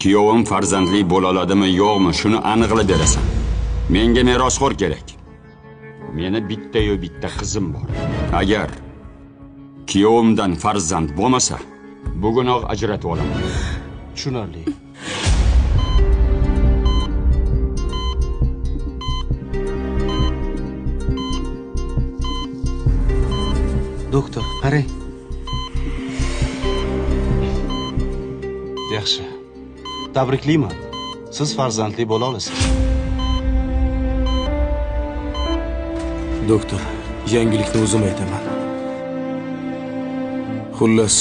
Kuyovim farzandli bo'la oladimi, yo'qmi, shuni aniqlab berasan. Menga merosxo'r kerak. Meni bitta-yu bitta qizim bor. Agar kuyovimdan farzand bo'lmasa, bugunoq ajratib olaman. Tushunarli. Doktor, qarang. Yaxshi. Tabriklayman. Siz farzandli bo'la olasiz. Doktor, yangilikni o'zim aytaman. Xullas,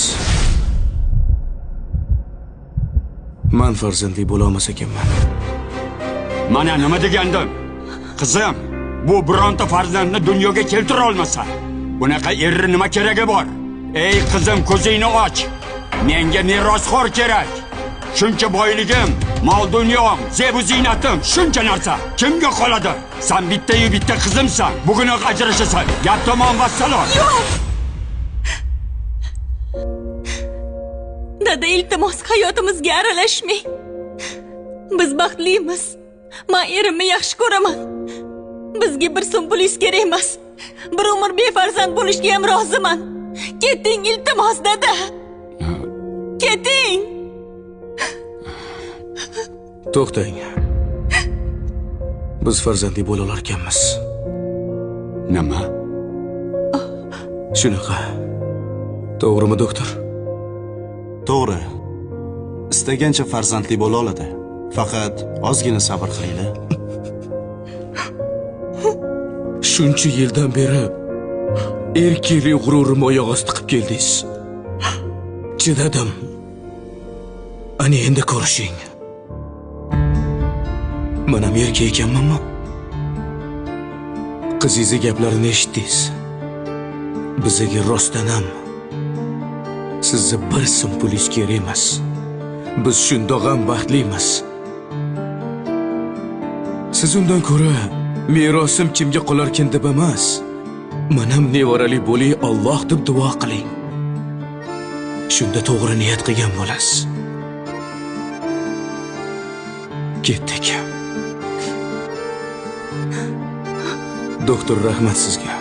men farzandli bo'la olmas ekanman. Mana nima degandim? Qizim, bu bironta farzandni dunyoga keltira olmasa, bunaqa erri nima keragi bor? Ey qizim, ko'zingni och. Menga merosxo'r kerak. Shuncha boyligim, mol dunyom, zebu ziynatim, shuncha narsa kimga qoladi? Sen bitta-yu bitta qizimsan. Bugunoq ajrashasan. Gap tamom vassalom. Yo'q. Dada, iltimos, hayotimizga aralashmang. Biz baxtlimiz. Men erimni yaxshi ko'raman. Bizga bir so'm pulingiz kerak emas. Bir umr befarzand bo'lishga ham roziman. Keting, iltimos, dada. Keting. To'xtang. Biz farzandli bo'la olar ekanmiz. Nima? Shunaqa. To'g'rimi, doktor? To'g'ri. Istagancha farzandli bo'la oladi. Faqat ozgina sabr qilinglar. Shuncha yildan beri erkaklik g'ururimni oyoq osti qilib keldingiz. Chidadim. Ana endi ko'rishing. Men ham erkak ekanmanmi? Qizingiz gaplarini eshitdingiz. Bizga rostdan ham sizga bir so'm pulingiz kerak emas. Biz shundoq ham baxtlimiz. Siz undan ko'ra merosim kimga qolarkin deb emas, men ham nevarali bo'lay Alloh deb duo qiling. Shunda to'g'ri niyat qilgan bo'lasiz. Ketdik. Doktor, rahmat sizga.